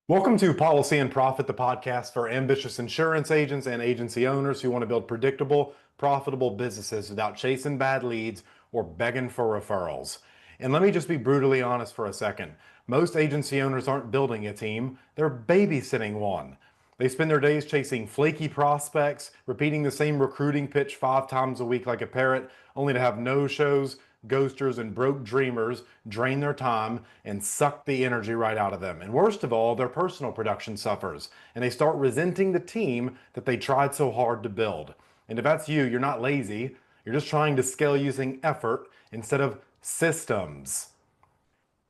Welcome to Policy and Profit, the podcast for ambitious insurance agents and agency owners who want to build predictable, profitable businesses without chasing bad leads or begging for referrals. And let me just be brutally honest for a second. Most agency owners aren't building a team, they're babysitting one. They spend their days chasing flaky prospects, repeating the same recruiting pitch 5 times a week like a parrot, only to have no-shows, ghosters, and broke dreamers drain their time and suck the energy right out of them. And worst of all, their personal production suffers, and they start resenting the team that they tried so hard to build. And if that's you, you're not lazy. You're just trying to scale using effort instead of systems.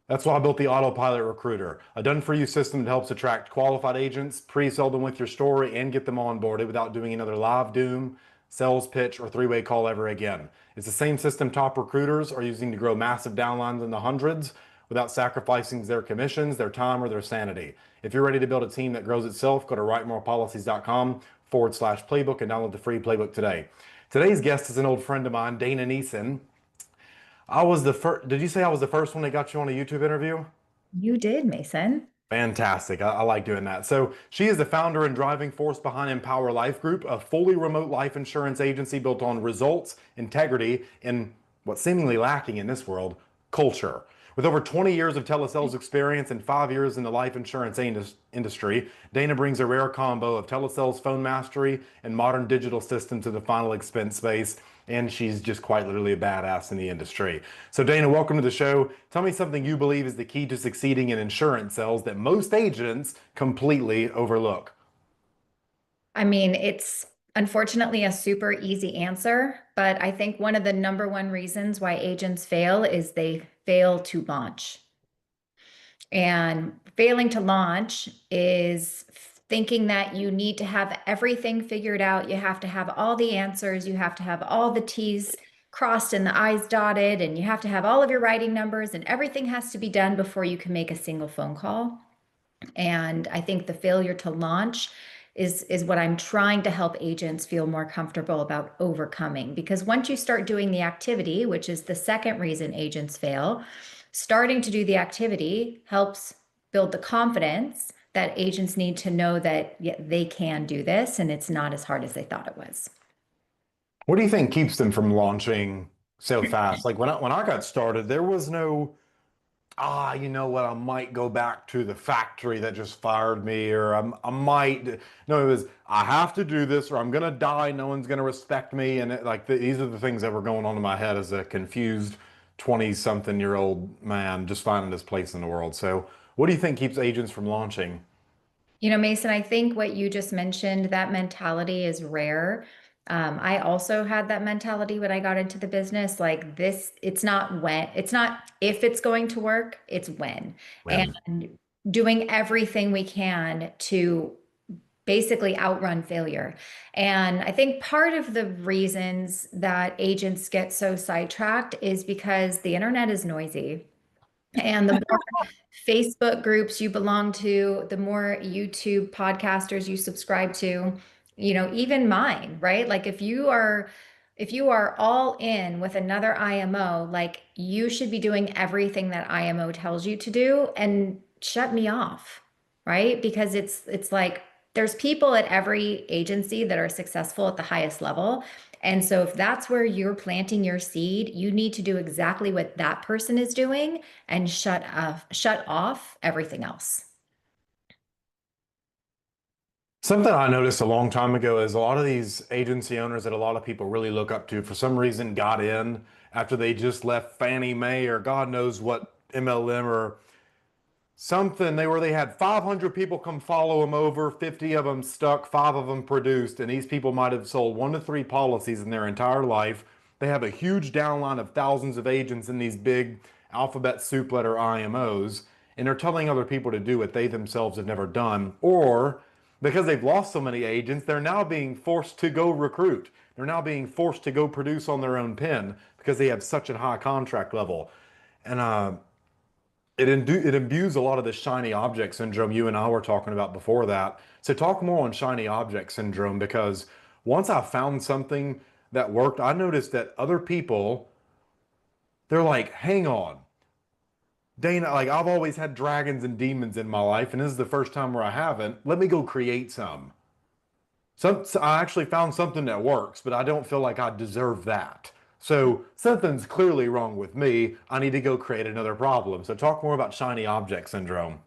That's why I built the Autopilot Recruiter, a done-for-you system that helps attract qualified agents, pre-sell them with your story, and get them onboarded without doing another live Doom, sales pitch, or three-way call ever again. It's the same system top recruiters are using to grow massive downlines in the hundreds without sacrificing their commissions, their time, or their sanity. If you're ready to build a team that grows itself, go to writemorepolicies.com/playbook and download the free playbook today. Today's guest is an old friend of mine, Dana Nissan. I was the first. Did you say I was the first one that got you on a YouTube interview? You did, Mason. Fantastic. I like doing that. So she is the founder and driving force behind Empower Life Group, a fully remote life insurance agency built on results, integrity, and what's seemingly lacking in this world, culture. With over 20 years of telesales experience and 5 years in the life insurance industry, Dana brings a rare combo of telesales phone mastery and modern digital systems to the final expense space. And she's just quite literally a badass in the industry. So Dana, welcome to the show. Tell me something you believe is the key to succeeding in insurance sales that most agents completely overlook. I mean, it's unfortunately a super easy answer, but I think one of the number one reasons why agents fail is they fail to launch. And failing to launch is thinking that you need to have everything figured out. You have to have all the answers. You have to have all the T's crossed and the I's dotted, and you have to have all of your writing numbers, and everything has to be done before you can make a single phone call. And I think the failure to launch is what I'm trying to help agents feel more comfortable about overcoming. Because once you start doing the activity, which is the second reason agents fail, starting to do the activity helps build the confidence that agents need to know that yeah, they can do this and it's not as hard as they thought it was. What do you think keeps them from launching so fast? Like when I got started, there was no, you know what, I might go back to the factory that just fired me, or I might, no, it was, I have to do this or I'm going to die. No one's going to respect me. And these are the things that were going on in my head as a confused 20-something-year-old man just finding his place in the world. So what do you think keeps agents from launching? You know, Mason, I think what you just mentioned, that mentality is rare. I also had that mentality when I got into the business. Like this, it's not when, it's not if it's going to work, it's when. When? And doing everything we can to basically outrun failure. And I think part of the reasons that agents get so sidetracked is because the internet is noisy. And the more Facebook groups you belong to, the more YouTube podcasters you subscribe to, you know, even mine, right? Like if you are all in with another IMO, like you should be doing everything that IMO tells you to do and shut me off, right? Because it's like there's people at every agency that are successful at the highest level. And so if that's where you're planting your seed, you need to do exactly what that person is doing and shut off everything else. Something I noticed a long time ago is a lot of these agency owners that a lot of people really look up to for some reason got in after they just left Fannie Mae or God knows what MLM or something. They had 500 people come follow them over, 50 of them stuck, five of them produced, and these people might have sold 1 to 3 policies in their entire life. They have a huge downline of thousands of agents in these big alphabet soup letter IMOs, and they're telling other people to do what they themselves have never done. Or because they've lost so many agents, they're now being forced to go recruit. They're now being forced to go produce on their own pen because they have such a high contract level. And it imbues a lot of the shiny object syndrome you and I were talking about before that. So talk more on shiny object syndrome, because once I found something that worked, I noticed that other people, they're like, hang on, Dana, like I've always had dragons and demons in my life, and this is the first time where I haven't. Let me go create some. So I actually found something that works, but I don't feel like I deserve that. So something's clearly wrong with me. I need to go create another problem. So talk more about shiny object syndrome.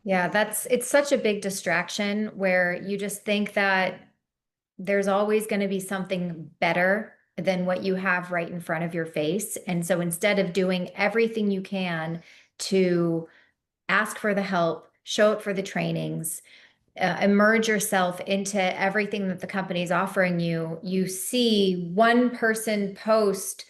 Yeah, it's such a big distraction where you just think that there's always going to be something better than what you have right in front of your face. And so instead of doing everything you can to ask for the help, show up for the trainings, immerse yourself into everything that the company is offering you, you see one person post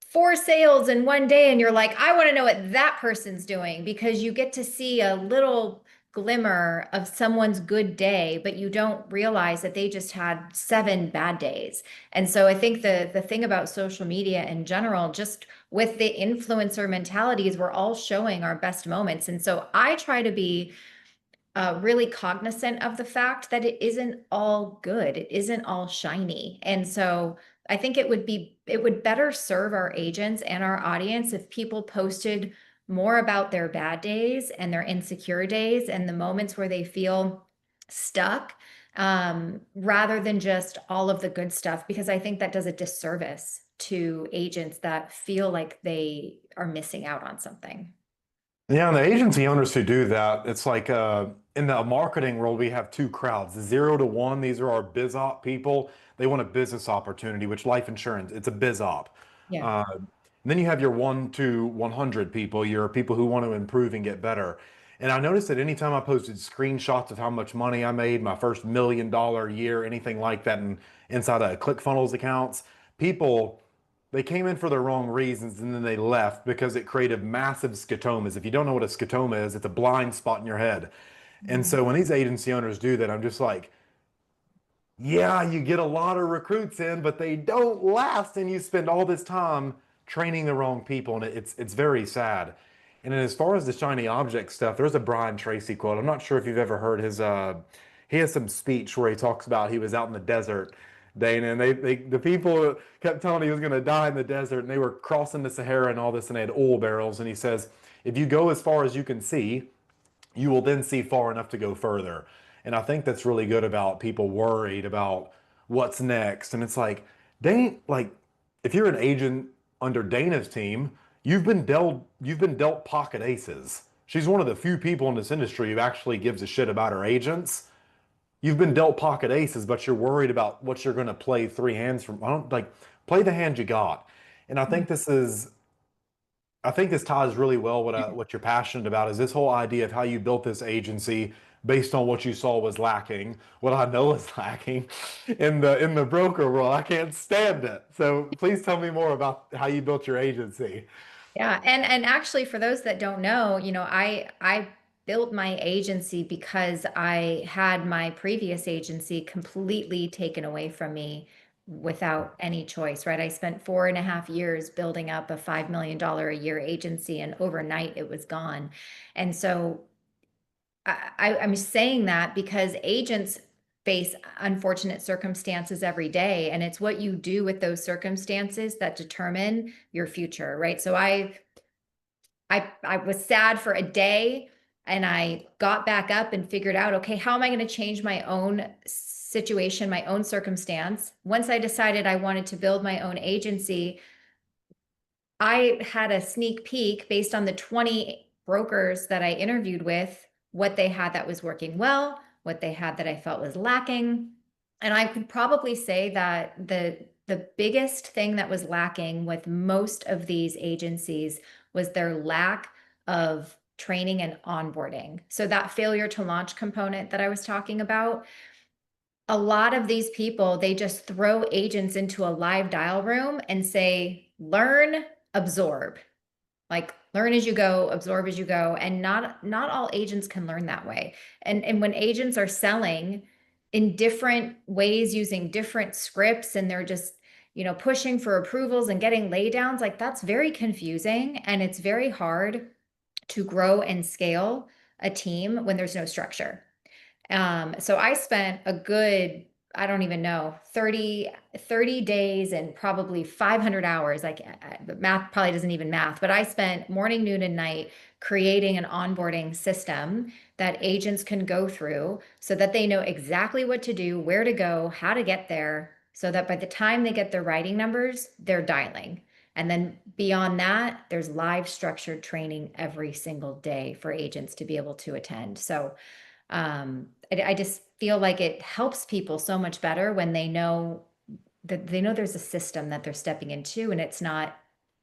4 sales in one day and you're like, I want to know what that person's doing, because you get to see a little glimmer of someone's good day, but you don't realize that they just had 7 bad days. And so I think the thing about social media in general, just with the influencer mentality, is we're all showing our best moments. And so I try to be really cognizant of the fact that it isn't all good. It isn't all shiny. And so I think it would better serve our agents and our audience if people posted more about their bad days and their insecure days and the moments where they feel stuck, rather than just all of the good stuff, because I think that does a disservice to agents that feel like they are missing out on something. Yeah, and the agency owners who do that, it's like in the marketing world, we have two crowds. The 0 to 1, these are our biz op people. They want a business opportunity, which life insurance, it's a biz op. Yeah. And then you have your 1 to 100 people, your people who want to improve and get better. And I noticed that anytime I posted screenshots of how much money I made, my first $1 million year, anything like that, inside of ClickFunnels accounts, people they came in for the wrong reasons and then they left because it created massive scotomas. If you don't know what a scotoma is, it's a blind spot in your head. And so when these agency owners do that, I'm just like, yeah, you get a lot of recruits in, but they don't last, and you spend all this time training the wrong people, and it's very sad. And then as far as the shiny object stuff, there's a Brian Tracy quote. I'm not sure if you've ever heard his. He has some speech where he talks about he was out in the desert, Dana, and the people kept telling him he was going to die in the desert, and they were crossing the Sahara and all this, and they had oil barrels, and he says, if you go as far as you can see, you will then see far enough to go further. And I think that's really good about people worried about what's next. And it's like, like if you're an agent under Dana's team, you've been dealt pocket aces. She's one of the few people in this industry who actually gives a shit about her agents. You've been dealt pocket aces, but you're worried about what you're going to play 3 hands from. I don't like play the hand you got. And I think this ties really well what you're passionate about is this whole idea of how you built this agency based on what you saw was lacking, what I know is lacking in the broker world. I can't stand it. So please tell me more about how you built your agency. Yeah, and actually for those that don't know, I built my agency because I had my previous agency completely taken away from me without any choice, right? I spent 4.5 years building up a $5 million a year agency, and overnight it was gone. And so I'm saying that because agents face unfortunate circumstances every day, and it's what you do with those circumstances that determine your future, right? So I was sad for a day, and I got back up and figured out, okay, how am I going to change my own situation, my own circumstance? Once I decided I wanted to build my own agency, I had a sneak peek based on the 20 brokers that I interviewed with, what they had that was working well, what they had that I felt was lacking. And I could probably say that the biggest thing that was lacking with most of these agencies was their lack of training and onboarding. So that failure to launch component that I was talking about, a lot of these people, they just throw agents into a live dial room and say, learn, absorb. Like learn as you go, absorb as you go. And not all agents can learn that way. And when agents are selling in different ways using different scripts, and they're just, pushing for approvals and getting laydowns, like that's very confusing, and it's very hard to grow and scale a team when there's no structure. So I spent a good I don't even know, 30 days and probably 500 hours. Like the math probably doesn't even math, but I spent morning, noon, and night creating an onboarding system that agents can go through so that they know exactly what to do, where to go, how to get there, so that by the time they get their writing numbers, they're dialing. And then beyond that, there's live structured training every single day for agents to be able to attend. So I just feel like it helps people so much better when they know that they know there's a system that they're stepping into and it's not,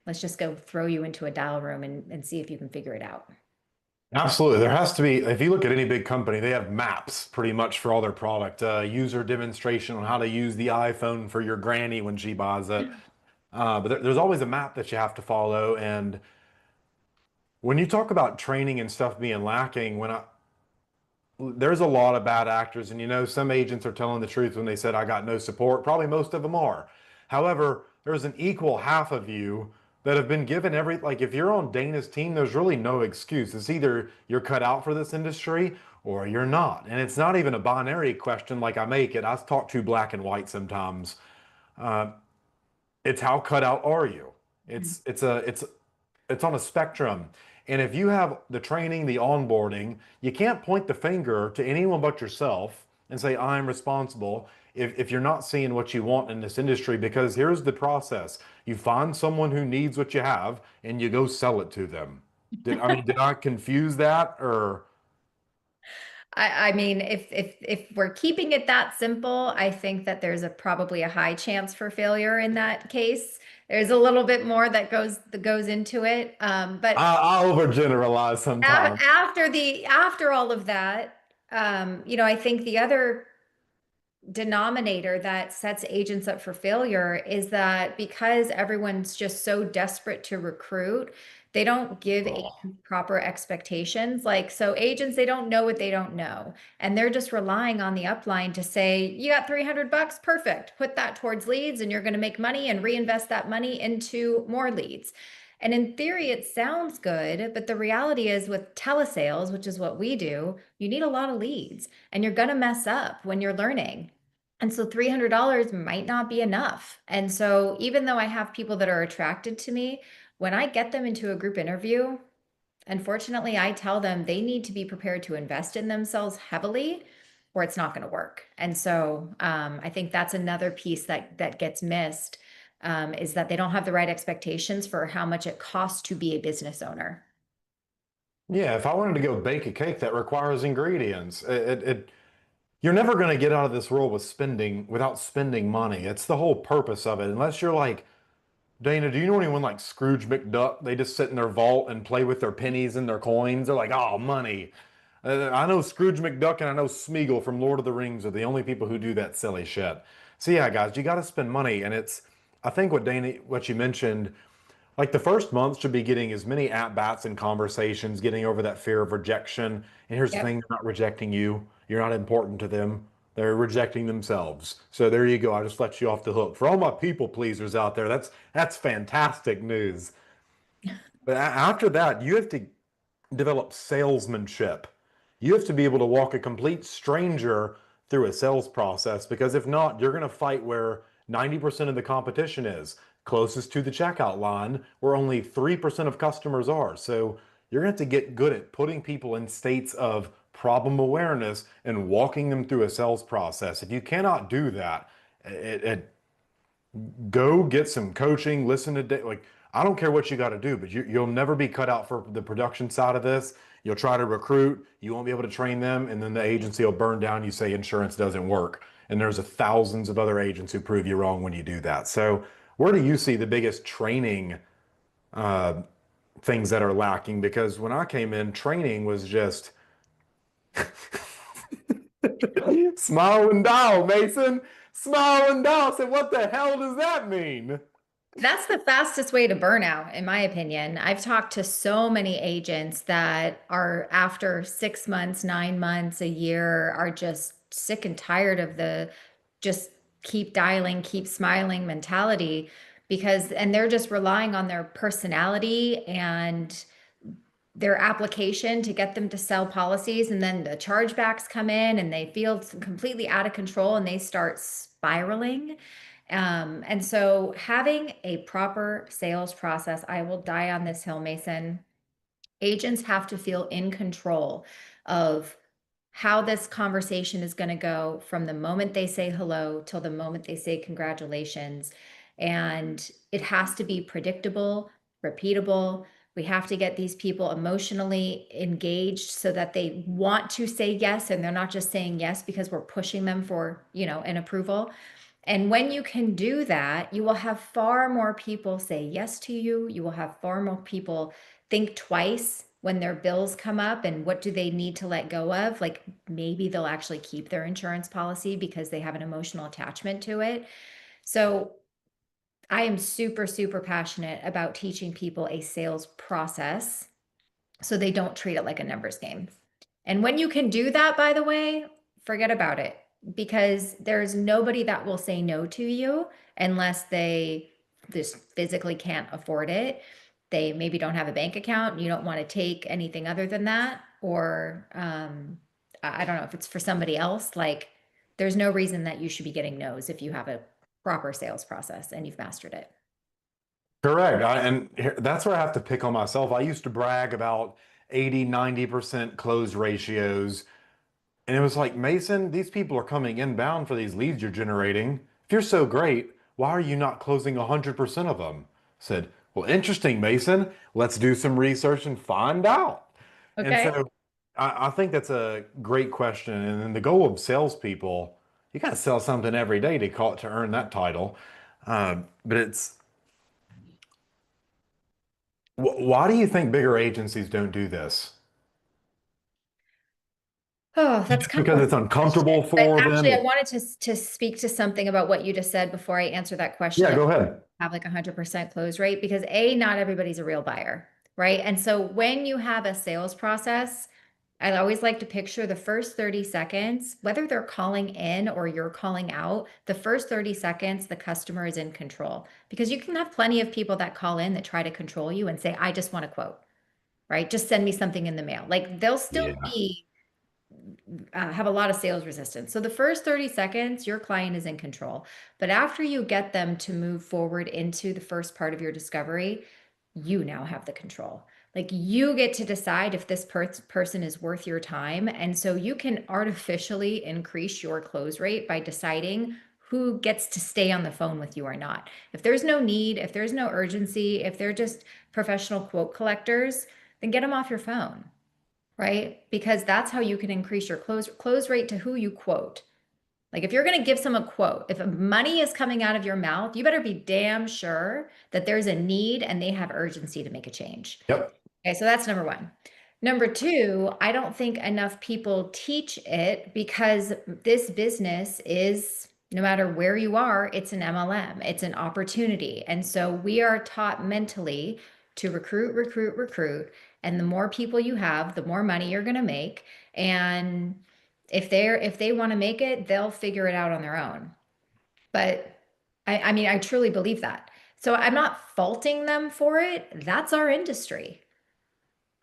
let's just go throw you into a dial room and see if you can figure it out. Absolutely. There has to be, if you look at any big company, they have maps pretty much for all their product, user demonstration on how to use the iPhone for your granny when she buys it. But there's always a map that you have to follow. And when you talk about training and stuff being lacking, there's a lot of bad actors, and some agents are telling the truth when they said I got no support. Probably most of them are. However, there's an equal half of you that have been given like if you're on Dana's team, there's really no excuse. It's either you're cut out for this industry or you're not. And it's not even a binary question like I make it. I talk too black and white sometimes. Uh, it's how cut out are you? It's on a spectrum. And if you have the training, the onboarding, you can't point the finger to anyone but yourself and say, I'm responsible if you're not seeing what you want in this industry, because here's the process. You find someone who needs what you have and you go sell it to them. Did I confuse that or? I mean, if we're keeping it that simple, I think that there's probably a high chance for failure in that case. There's a little bit more that goes into it. But I overgeneralize sometimes. after all of that, I think the other denominator that sets agents up for failure is that because everyone's just so desperate to recruit, they don't give Oh. agents proper expectations. Like, so agents, they don't know what they don't know. And they're just relying on the upline to say, you got 300 bucks, perfect. Put that towards leads and you're going to make money and reinvest that money into more leads. And in theory, it sounds good, but the reality is with telesales, which is what we do, you need a lot of leads and you're going to mess up when you're learning. And so $300 might not be enough. And so even though I have people that are attracted to me, when I get them into a group interview, unfortunately, I tell them they need to be prepared to invest in themselves heavily or it's not going to work. And so I think that's another piece that gets missed, is that they don't have the right expectations for how much it costs to be a business owner. Yeah, if I wanted to go bake a cake, that requires ingredients. You're never going to get out of this world without spending money. It's the whole purpose of it. Unless you're like, Dana, do you know anyone like Scrooge McDuck? They just sit in their vault and play with their pennies and their coins. They're like, oh, money. I know Scrooge McDuck and I know Smeagol from Lord of the Rings are the only people who do that silly shit. So yeah, guys, you got to spend money, and I think what you mentioned, like the first month should be getting as many at bats and conversations, getting over that fear of rejection. And here's the Yep. thing, they're not rejecting you. You're not important to them. They're rejecting themselves. So there you go. I just let you off the hook. For all my people pleasers out there, that's fantastic news. But after that, you have to develop salesmanship. You have to be able to walk a complete stranger through a sales process, because if not, you're going to fight where 90% of the competition is, closest to the checkout line, where only 3% of customers are. So you're going to have to get good at putting people in states of problem awareness and walking them through a sales process. If you cannot do that, it go get some coaching, listen to like I don't care what you got to do, but you'll never be cut out for the production side of this. You'll try to recruit, you won't be able to train them, and then the agency will burn down. You say insurance doesn't work, and there's thousands of other agents who prove you wrong when you do that. So where do you see the biggest training uh, things that are lacking? Because when I came in, training was just smile and dial, Mason. Smile and dial. I said, what the hell does that mean? That's the fastest way to burnout, in my opinion. I've talked to so many agents that are after 6 months, 9 months, a year, are just sick and tired of the just keep dialing, keep smiling mentality, and they're just relying on their personality and their application to get them to sell policies, and then the chargebacks come in and they feel completely out of control and they start spiraling. And so having a proper sales process, I will die on this hill, Mason. Agents have to feel in control of how this conversation is going to go from the moment they say hello till the moment they say congratulations. And it has to be predictable, repeatable. We have to get these people emotionally engaged so that they want to say yes and they're not just saying yes because we're pushing them for, an approval. And when you can do that, you will have far more people say yes to you. You will have far more people think twice when their bills come up and what do they need to let go of. Like maybe they'll actually keep their insurance policy because they have an emotional attachment to it. So I am super, super passionate about teaching people a sales process so they don't treat it like a numbers game. And when you can do that, by the way, forget about it because there's nobody that will say no to you unless they just physically can't afford it. They maybe don't have a bank account. You don't want to take anything other than that. Or I don't know if it's for somebody else. Like, there's no reason that you should be getting no's if you have a proper sales process and you've mastered it. Correct. That's where I have to pick on myself. I used to brag about 80, 90% close ratios. And it was like, Mason, these people are coming inbound for these leads you're generating. If you're so great, why are you not closing 100% of them? Said, well, interesting, Mason. Let's do some research and find out. And Okay. so I think that's a great question. And then the goal of salespeople, you got to sell something every day to earn that title. But why do you think bigger agencies don't do this? Oh, that's Just kind of because a it's hard question. uncomfortable But for actually, I them? wanted to speak to something about what you just said before I answer that question Yeah, of go ahead. have like 100% close rate because A, not everybody's a real buyer, right? And so when you have a sales process, I always like to picture the first 30 seconds, whether they're calling in or you're calling out, the first 30 seconds, the customer is in control because you can have plenty of people that call in that try to control you and say, I just want a quote, right? Just send me something in the mail. Like they'll still Yeah. be have a lot of sales resistance. So the first 30 seconds, your client is in control. But after you get them to move forward into the first part of your discovery, you now have the control. Like you get to decide if this person is worth your time. And so you can artificially increase your close rate by deciding who gets to stay on the phone with you or not. If there's no need, if there's no urgency, if they're just professional quote collectors, then get them off your phone, right? Because that's how you can increase your close rate to who you quote. Like if you're going to give someone a quote, if money is coming out of your mouth, you better be damn sure that there's a need and they have urgency to make a change. Yep. Okay, so that's number one. Number two, I don't think enough people teach it because this business is, no matter where you are, it's an MLM, it's an opportunity. And so we are taught mentally to recruit, recruit, recruit. And the more people you have, the more money you're going to make. And if they want to make it, they'll figure it out on their own. But I mean, I truly believe that. So I'm not faulting them for it. That's our industry,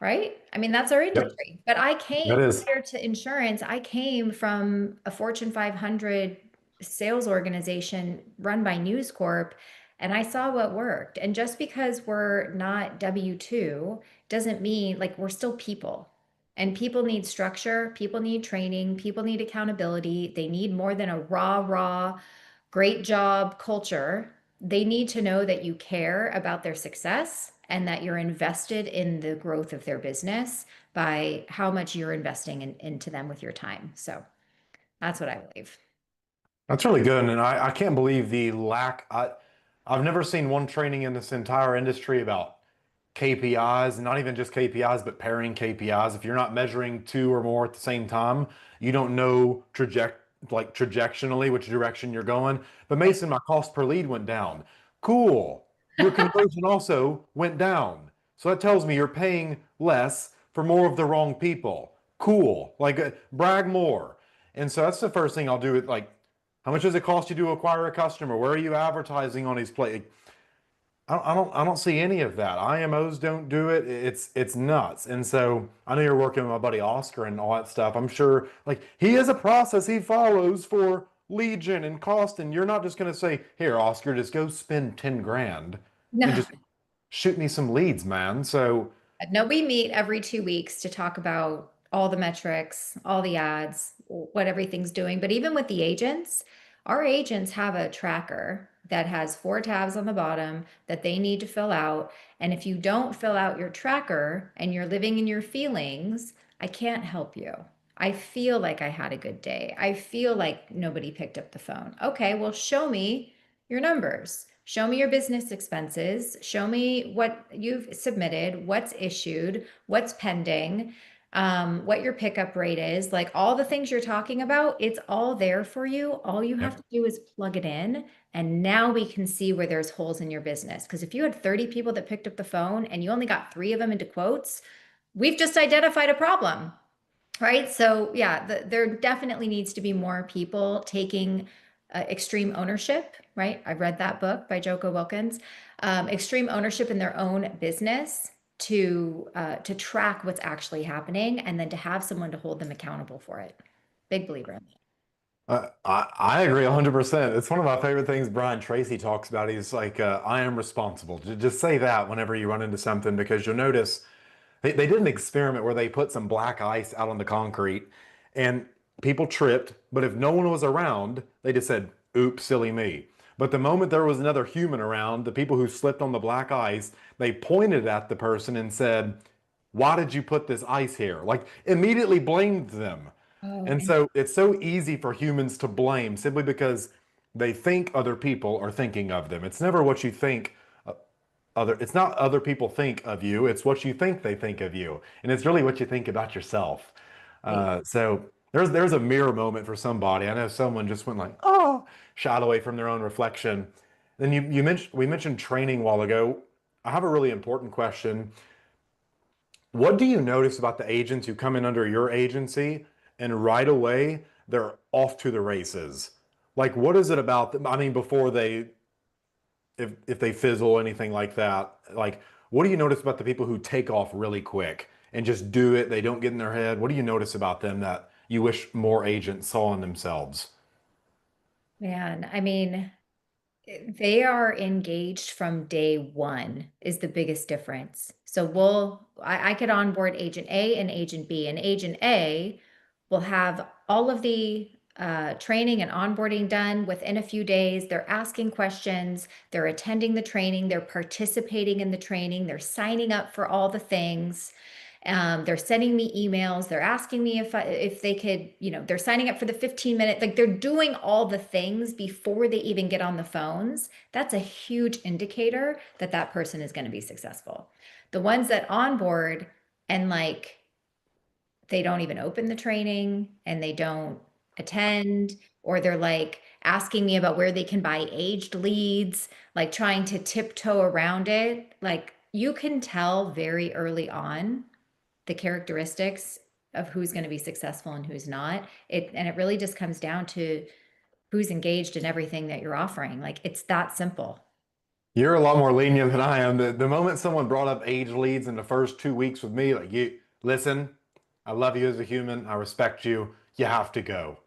right? I mean, that's our Yep. industry. But I came That is. prior to insurance, I came from a Fortune 500 sales organization run by News Corp, and I saw what worked. And just because we're not W-2 doesn't mean like we're still people. And people need structure, people need training, people need accountability. They need more than a raw, great job culture. They need to know that you care about their success and that you're invested in the growth of their business by how much you're investing into them with your time. So that's what I believe. That's really good. And I can't believe the lack. I've never seen one training in this entire industry about KPIs, not even just KPIs, but pairing KPIs. If you're not measuring two or more at the same time, you don't know trajectionally which direction you're going. But Right. Mason, my cost per lead went down. Cool. Your conversion also went down. So that tells me you're paying less for more of the wrong people. Cool. Like brag more. And so that's the first thing I'll do with like, how much does it cost you to acquire a customer? Where are you advertising on these places? I don't see any of that. IMOs don't do it. It's nuts. And so I know you're working with my buddy Oscar and all that stuff. I'm sure like he has a process he follows for lead gen and cost, and you're not just gonna say, here, Oscar, just go spend 10 grand and No. just shoot me some leads, man. So No, we meet every 2 weeks to talk about all the metrics, all the ads, what everything's doing. But even with the agents, our agents have a tracker that has 4 tabs on the bottom that they need to fill out. And if you don't fill out your tracker and you're living in your feelings, I can't help you. I feel like I had a good day. I feel like nobody picked up the phone. Okay, well, show me your numbers. Show me your business expenses. Show me what you've submitted, what's issued, what's pending, what your pickup rate is. Like all the things you're talking about, it's all there for you. All you have yep. to do is plug it in. And now we can see where there's holes in your business. Because if you had 30 people that picked up the phone and you only got 3 of them into quotes, we've just identified a problem. Right. So, yeah, there definitely needs to be more people taking extreme ownership. Right. I read that book by Joko Wilkins, extreme ownership in their own business to track what's actually happening and then to have someone to hold them accountable for it. Big believer in that. I agree 100%. It's one of my favorite things Brian Tracy talks about. He's like, I am responsible. Just say that whenever you run into something because you'll notice they did an experiment where they put some black ice out on the concrete and people tripped, but if no one was around, they just said, oops, silly me. But the moment there was another human around, the people who slipped on the black ice, they pointed at the person and said, why did you put this ice here? Like immediately blamed them. Oh, And and so it's so easy for humans to blame simply because they think other people are thinking of them. It's never what you think it's not other people think of you, it's what you think they think of you. And it's really what you think about yourself. right. So there's a mirror moment for somebody. I know someone just went like, oh, shied away from their own reflection. Then you mentioned we mentioned training a while ago. I have a really important question. What do you notice about the agents who come in under your agency and right away they're off to the races? Like, what is it about them? I mean, before they, if they fizzle, anything like that, like, what do you notice about the people who take off really quick and just do it? They don't get in their head. What do you notice about them that you wish more agents saw in themselves? Man, I mean, they are engaged from day one is the biggest difference. So I could onboard agent A and agent B, and agent A will have all of the training and onboarding done within a few days. They're asking questions, they're attending the training, they're participating in the training, they're signing up for all the things. They're sending me emails. They're asking me if they could, they're signing up for the 15-minute, like they're doing all the things before they even get on the phones. That's a huge indicator that that person is going to be successful. The ones that onboard and like they don't even open the training and they don't attend, or they're like asking me about where they can buy aged leads, like trying to tiptoe around it. Like you can tell very early on the characteristics of who's going to be successful and who's not. And it really just comes down to who's engaged in everything that you're offering. Like it's that simple. You're a lot more lenient than I am. The moment someone brought up age leads in the first 2 weeks with me, like, you listen, I love you as a human. I respect you. You have to go.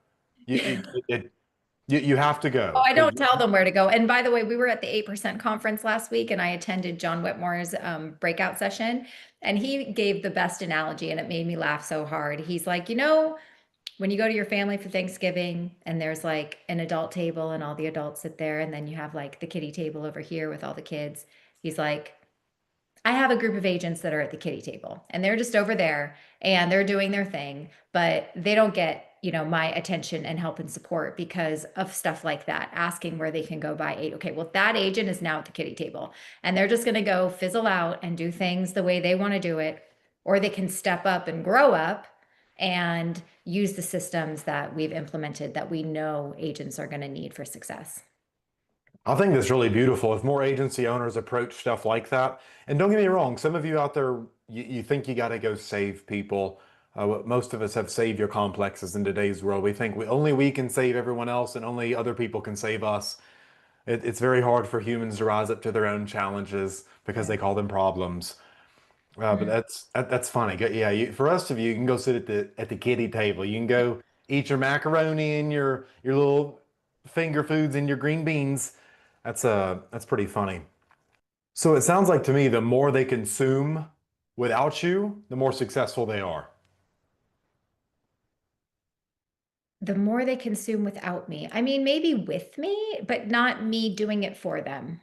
You have to Oh, go I because don't tell them where to go. And by the way, we were at the 8% conference last week and I attended John Whitmore's breakout session. And he gave the best analogy and it made me laugh so hard. He's like, when you go to your family for Thanksgiving and there's like an adult table and all the adults sit there, and then you have like the kiddie table over here with all the kids. He's like, I have a group of agents that are at the kiddie table and they're just over there and they're doing their thing, but they don't get, my attention and help and support because of stuff like that, asking where they can go buy eight. Okay, well, that agent is now at the kiddie table and they're just going to go fizzle out and do things the way they want to do it, or they can step up and grow up and use the systems that we've implemented that we know agents are going to need for success. I think that's really beautiful. If more agency owners approach stuff like that, and don't get me wrong, some of you out there, you think you got to go save people. Most of us have savior complexes in today's world. We think only we can save everyone else and only other people can save us. It's very hard for humans to rise up to their own challenges because Yeah. they call them problems. But Mm. that's funny. Yeah, for us of you, you can go sit at the kiddie table. You can go eat your macaroni and your little finger foods and your green beans. That's pretty funny. So it sounds like to me the more they consume without you, the more successful they are. The more they consume without me. I mean, maybe with me, but not me doing it for them.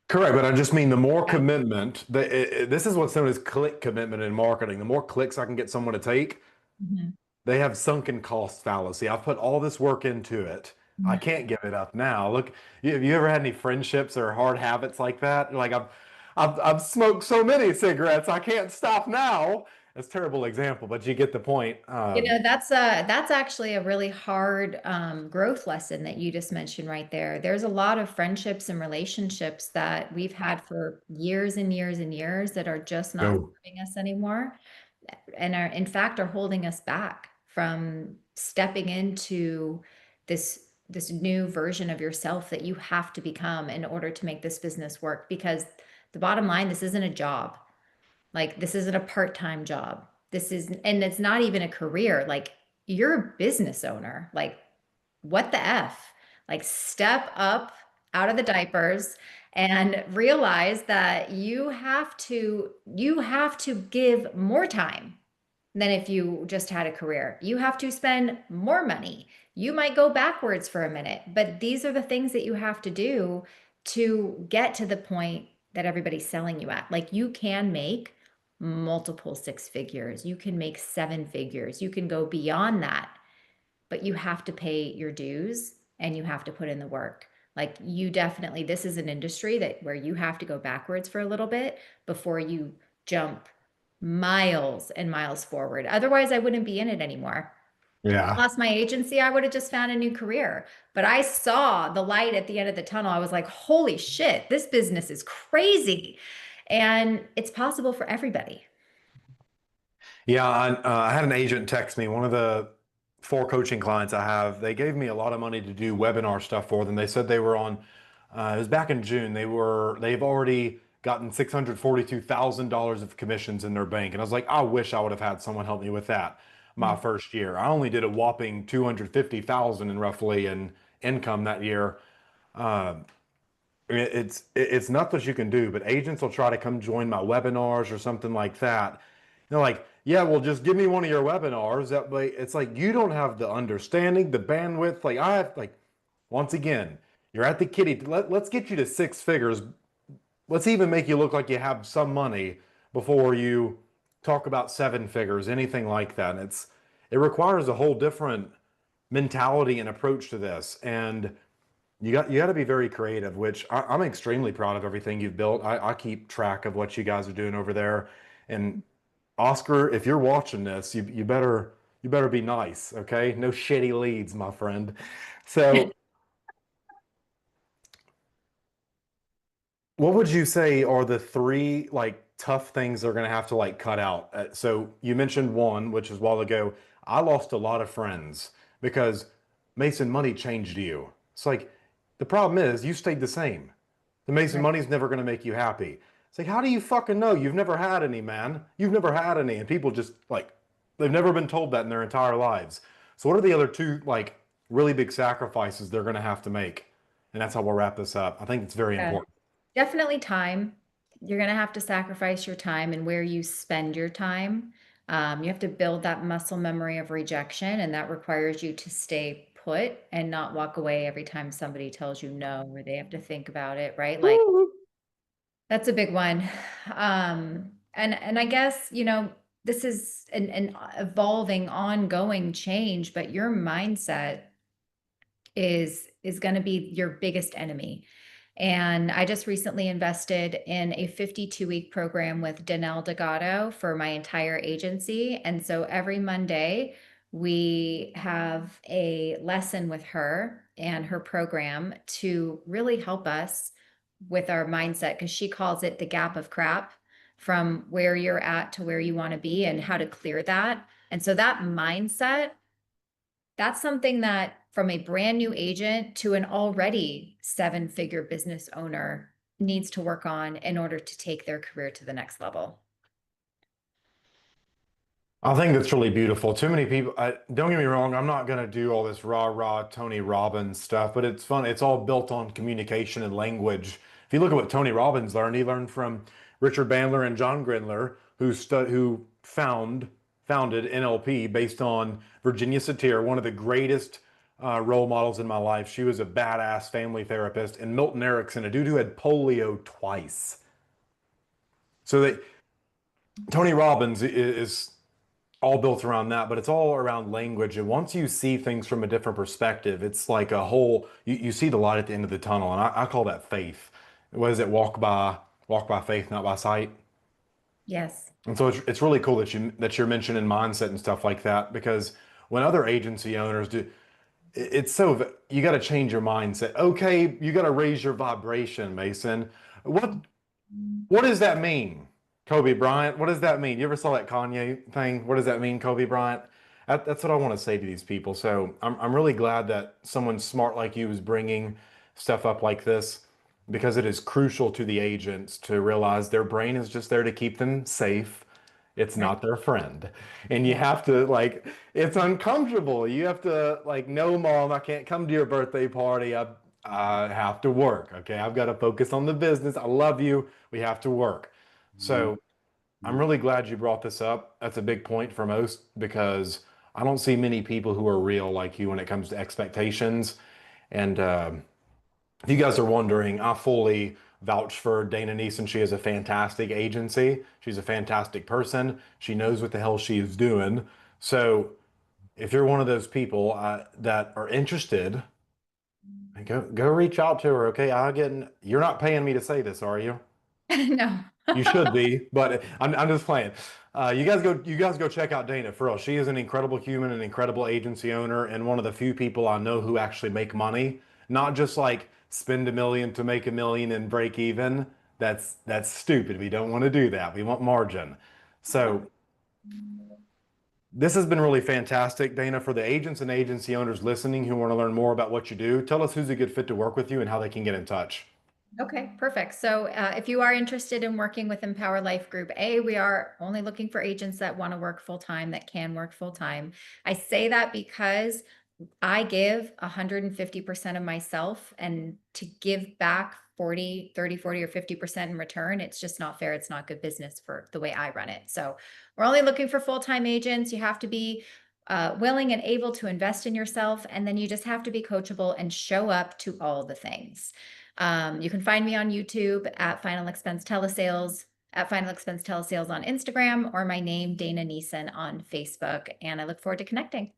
Correct, but I just mean the more Yeah. commitment. This is what's known as click commitment in marketing. The more clicks I can get someone to take, Mhm. they have sunken cost fallacy. I've put all this work into it. I Mhm. can't give it up now. Look, have you ever had any friendships or hard habits like that? Like I've smoked so many cigarettes, I can't stop now. That's a terrible example, but you get the point. That's actually a really hard growth lesson that you just mentioned right there. There's a lot of friendships and relationships that we've had for years and years and years that are just not Go. serving us anymore, and are in fact are holding us back from stepping into this new version of yourself that you have to become in order to make this business work. Because the bottom line, this isn't a job. Like, this isn't a part-time job. This is, and it's not even a career. Like, you're a business owner. Like, what the F? Like, step up out of the diapers and realize that you have to give more time than if you just had a career. You have to spend more money. You might go backwards for a minute, but these are the things that you have to do to get to the point that everybody's selling you at. Like, you can make multiple six figures, you can make seven figures, you can go beyond that, but you have to pay your dues and you have to put in the work. Like, you definitely, this is an industry that where you have to go backwards for a little bit before you jump miles and miles forward. Otherwise, I wouldn't be in it anymore. Yeah. Lost my agency, I would have just found a new career. But I saw the light at the end of the tunnel. I was like, holy shit, this business is crazy. And it's possible for everybody. Yeah, I had an agent text me. One of the four coaching clients I have, they gave me a lot of money to do webinar stuff for them. They said they were on, it was back in June. They've already gotten $642,000 of commissions in their bank. And I was like, I wish I would have had someone help me with that my Mm. first year. I only did a whopping 250,000 in roughly in income that year. Uh, it's not that you can do, but agents will try to come join my webinars or something like that. They're like, yeah, well, just give me one of your webinars. That way, it's like you don't have the understanding, the bandwidth. Like I have, like once again, you're at the kitty. Let's get you to six figures. Let's even make you look like you have some money before you talk about seven figures, anything like that. And it requires a whole different mentality and approach to this. And you got to be very creative, which I'm extremely proud of everything you've built. I keep track of what you guys are doing over there. And Oscar, if you're watching this, you better be nice, okay? No shitty leads, my friend. So, what would you say are the three like tough things they're gonna have to like cut out? So you mentioned one, which is a while ago. I lost a lot of friends because Mason money changed you. It's like the problem is you stayed the same. The Mason Right. money's never going to make you happy. It's like, how do you fucking know? You've never had any, man. You've never had any. And people just like, they've never been told that in their entire lives. So, what are the other two, like, really big sacrifices they're going to have to make? And that's how we'll wrap this up. I think it's very Yeah. important. Definitely time. You're going to have to sacrifice your time and where you spend your time. You have to build that muscle memory of rejection, and that requires you to stay put and not walk away every time somebody tells you no, or they have to think about it, right? Like, that's a big one. And I guess, this is an evolving, ongoing change, but your mindset is going to be your biggest enemy. And I just recently invested in a 52-week program with Danelle Delgado for my entire agency. And so every Monday, we have a lesson with her and her program to really help us with our mindset, because she calls it the gap of crap, from where you're at to where you want to be and how to clear that. And so that mindset, that's something that from a brand new agent to an already 7-figure business owner needs to work on in order to take their career to the next level. I think that's really beautiful. Too many people, don't get me wrong, I'm not going to do all this rah-rah Tony Robbins stuff, but it's fun. It's all built on communication and language. If you look at what Tony Robbins learned, he learned from Richard Bandler and John Grindler, who founded NLP based on Virginia Satir, one of the greatest role models in my life. She was a badass family therapist, and Milton Erickson, a dude who had polio twice. So that Tony Robbins is all built around that, but it's all around language. And once you see things from a different perspective, it's like a whole, you see the light at the end of the tunnel. And I call that faith. What is it? Walk by faith, not by sight. Yes. And so it's really cool that you're mentioning mindset and stuff like that, because when other agency owners do, it's so you got to change your mindset. Okay, you got to raise your vibration, Mason. What what does that mean? Kobe Bryant, what does that mean? You ever saw that Kanye thing? What does that mean, Kobe Bryant? That's what I want to say to these people. So I'm really glad that someone smart like you is bringing stuff up like this, because it is crucial to the agents to realize their brain is just there to keep them safe. It's Right. not their friend. And you Yeah. have to like, it's uncomfortable. You have to like, no, mom, I can't come to your birthday party. I have to work. Okay. I've got to focus on the business. I love you. We have to work. So I'm really glad you brought this up. That's a big point for most, because I don't see many people who are real like you when it comes to expectations. And if you guys are wondering, I fully vouch for Dana Neeson. She is a fantastic agency. She's a fantastic person. She knows what the hell she is doing. So if you're one of those people that are interested, go reach out to her. Okay, you're not paying me to say this, are you? No. You should be, but I'm just playing. You guys go check out Dana for real. She is an incredible human, an incredible agency owner, and one of the few people I know who actually make money. Not just like spend 1 million to make 1 million and break even. That's stupid. We don't want to do that. We want margin. So this has been really fantastic, Dana, for the agents and agency owners listening who want to learn more about what you do. Tell us who's a good fit to work with you and how they can get in touch. Okay, perfect. So if you are interested in working with Empower Life Group A, we are only looking for agents that want to work full time, that can work full time. I say that because I give 150% of myself, and to give back 40, 30, 40, or 50% in return, it's just not fair. It's not good business for the way I run it. So we're only looking for full-time agents. You have to be willing and able to invest in yourself. And then you just have to be coachable and show up to all the things. You can find me on YouTube at Final Expense Telesales, at Final Expense Telesales on Instagram, or my name, Dana Neeson, on Facebook. And I look forward to connecting.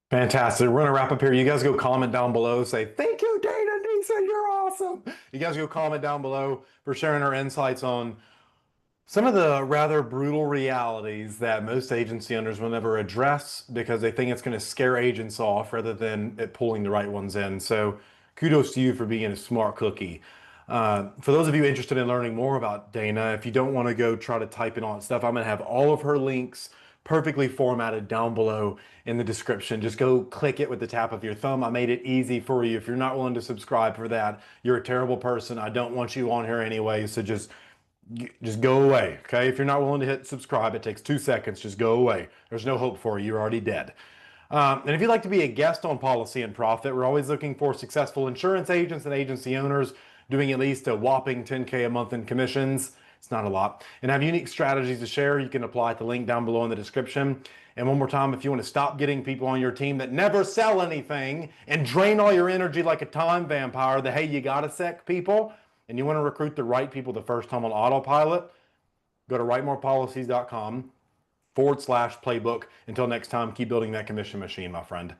Fantastic. We're going to wrap up here. You guys go comment down below. Say, thank you, Dana Nisa. You're awesome. You guys go comment down below for sharing our insights on some of the rather brutal realities that most agency owners will never address, because they think it's going to scare agents off rather than it pulling the right ones in. So kudos to you for being a smart cookie. For those of you interested in learning more about Dana, if you don't want to go try to type in all that stuff, I'm going to have all of her links perfectly formatted down below in the description. Just go click it with the tap of your thumb. I made it easy for you. If you're not willing to subscribe for that, you're a terrible person. I don't want you on here anyway. So just go away. Okay. If you're not willing to hit subscribe, it takes 2 seconds. Just go away. There's no hope for you. You're already dead. And if you'd like to be a guest on Policy and Profit, we're always looking for successful insurance agents and agency owners doing at least a whopping 10K a month in commissions. It's not a lot. And have unique strategies to share. You can apply at the link down below in the description. And one more time, if you want to stop getting people on your team that never sell anything and drain all your energy like a time vampire, the hey, you got a sec people, and you want to recruit the right people the first time on autopilot, go to writemorepolicies.com/playbook. Until next time, keep building that commission machine, my friend.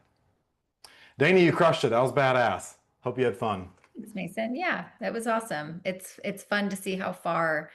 Dana, you crushed it. That was badass. Hope you had fun. Thanks, Mason. Yeah, that was awesome. It's fun to see how far